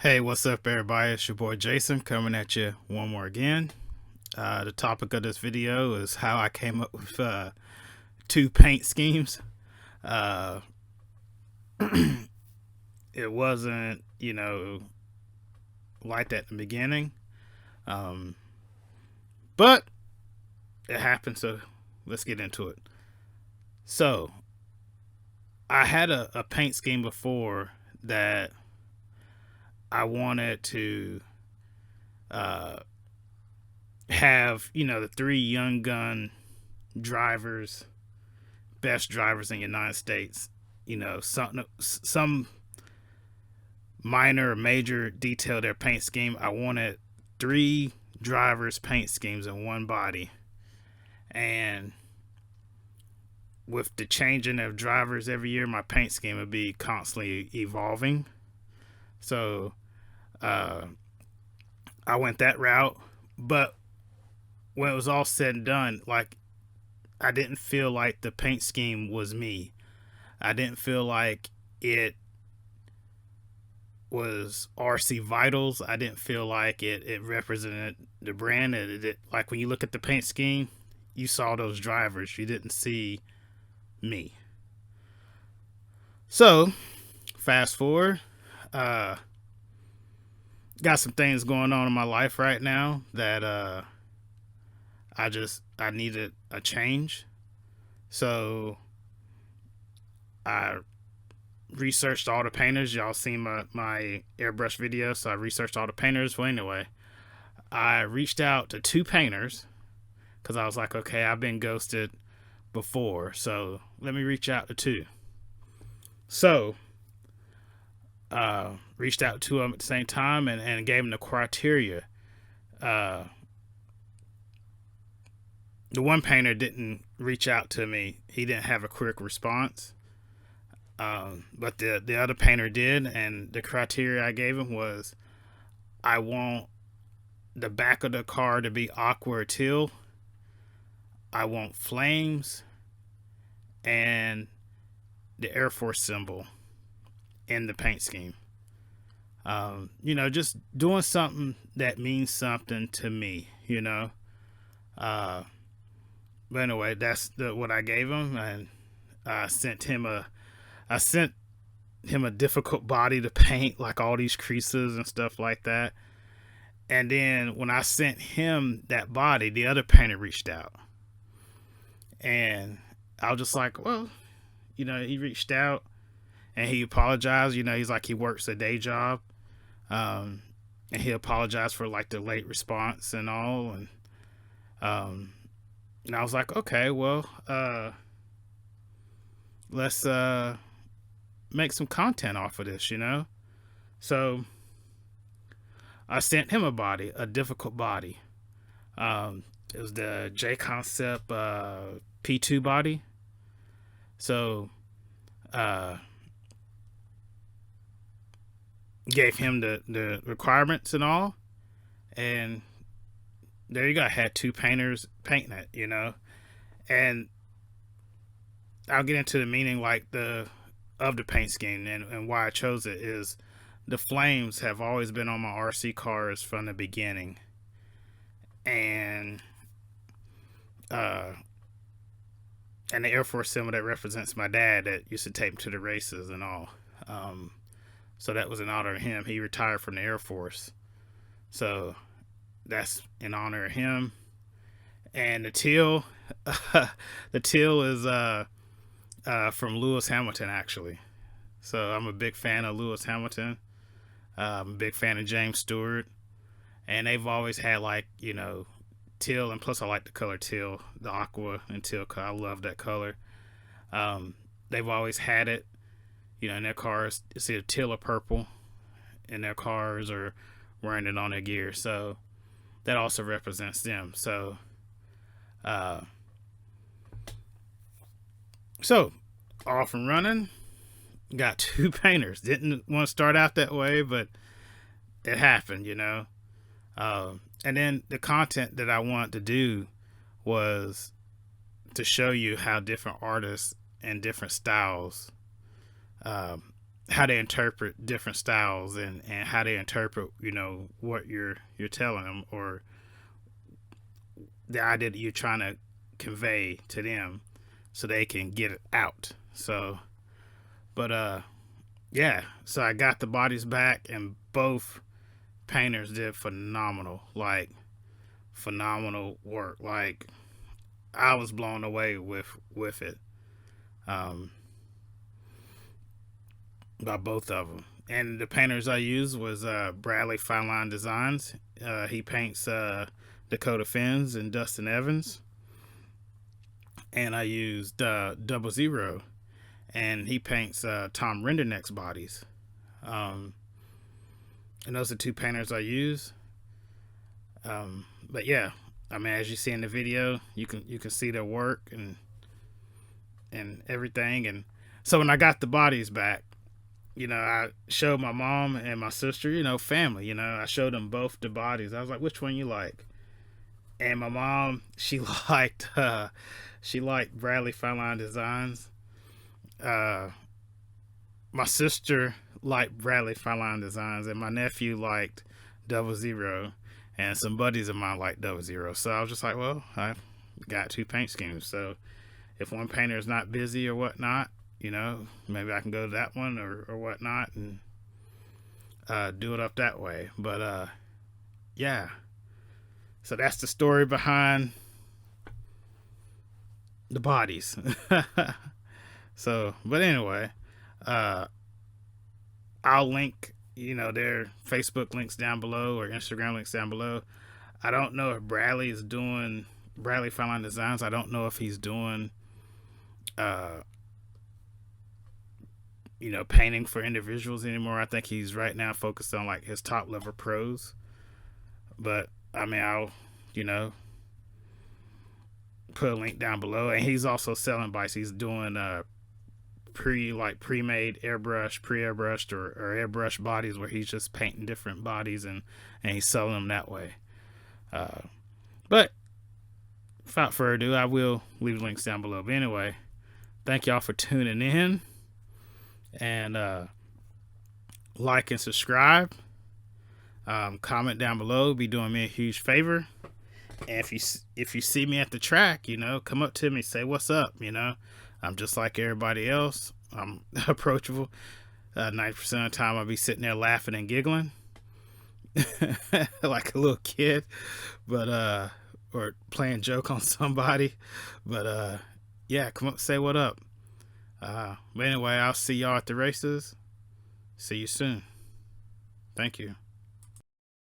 Hey, what's up, everybody? It's your boy Jason coming at you one more again. The topic of this video is how I came up with two paint schemes. Uh, it wasn't, like that in the beginning, um, but it happened, so let's get into it. So, I had a paint scheme before that I wanted to uh, have, the three young gun drivers, best drivers in the United States. Some minor or major detail their paint scheme. I wanted three drivers' paint schemes in one body, and with the changing of drivers every year, my paint scheme would be constantly evolving. So uh, I went that route, but when it was all said and done, like I didn't feel like the paint scheme was me. I didn't feel like it was RC Vitals. I didn't feel like it represented the brand. Like when you look at the paint scheme, you saw those drivers. You didn't see me. So, fast forward. Got some things going on in my life right now that I needed a change. So I researched all the painters. Y'all seen my airbrush video, so I researched all the painters. Well, anyway, I reached out to two painters because I was like, okay, I've been ghosted before, so let me reach out to two. So, reached out to them at the same time and gave them the criteria. Uh, the one painter didn't reach out to me. He didn't have a quick response. But the other painter did, and the criteria I gave him was I want the back of the car to be aqua or teal. I want flames and the Air Force symbol in the paint scheme. Just doing something that means something to me, Uh, but anyway, that's what I gave him, and I sent him a difficult body to paint, like all these creases and stuff like that. And then when I sent him that body, the other painter reached out, and I was just like, well, he reached out and he apologized. He's like he works a day job, and he apologized for like the late response and all, and I was like, okay, well, let's make some content off of this. So I sent him a body, a difficult body. It was the J Concept P2 body. So gave him the requirements and all, and there you go. I had two painters painting it, and I'll get into the meaning like of the paint scheme and why I chose it is the flames have always been on my RC cars from the beginning, and uh and the Air Force symbol that represents my dad that used to take me to the races and all. So that was in honor of him. He retired from the Air Force, so that's in honor of him. And the teal, the teal is from Lewis Hamilton, actually. So I'm a big fan of Lewis Hamilton. I'm a big fan of James Stewart, and they've always had teal, and plus I like the color teal, the aqua and teal color. I love that color. They've always had it, in their cars. It's either teal or purple in their cars, or wearing it on their gear. So that also represents them. So off and running. Got two painters. Didn't want to start out that way, but it happened. And then the content that I wanted to do was to show you how different artists and different styles how they interpret different styles, and how they interpret, what you're telling them, or the idea that you're trying to convey to them so they can get it out. So, but yeah, so I got the bodies back, and both painters did phenomenal, like phenomenal work. Like, I was blown away with it, um, by both of them. And the painters I used was Bradley Fine Line Designs. He paints Dakota Finns and Dustin Evans. And I used Double Zero, and he paints Tom Renderneck's bodies. Um, and those are two painters I use. But yeah, I mean, as you see in the video, you can see their work and everything. And so when I got the bodies back, I showed my mom and my sister, family. I showed them both the bodies. I was like, "Which one you like?" And my mom, she liked Bradley Fine Line Designs. Uh, my sister liked Bradley Fine Line Designs, and my nephew liked Double Zero, and some buddies of mine liked Double Zero. So I was just like, well, I got two paint schemes. So if one painter is not busy or whatnot, maybe I can go to that one or whatnot, and do it up that way. But yeah. So that's the story behind the bodies. So, but anyway, I'll link, their Facebook links down below, or Instagram links down below. I don't know if Bradley is doing Bradley Fine Line Designs. I don't know if he's doing, painting for individuals anymore. I think he's right now focused on like his top level pros. But I mean, I'll, put a link down below. And he's also selling bikes. He's doing pre-made pre-airbrushed or airbrush bodies, where he's just painting different bodies, and he's selling them that way. But without further ado, I will leave the links down below. But anyway, thank y'all for tuning in, and like and subscribe. Comment down below, be doing me a huge favor. And if you see me at the track, come up to me, say what's up. I'm just like everybody else. I'm approachable. 90% of the time I'll be sitting there laughing and giggling like a little kid, but or playing joke on somebody. But yeah, come up, say what up. But anyway, I'll see y'all at the races. See you soon. Thank you.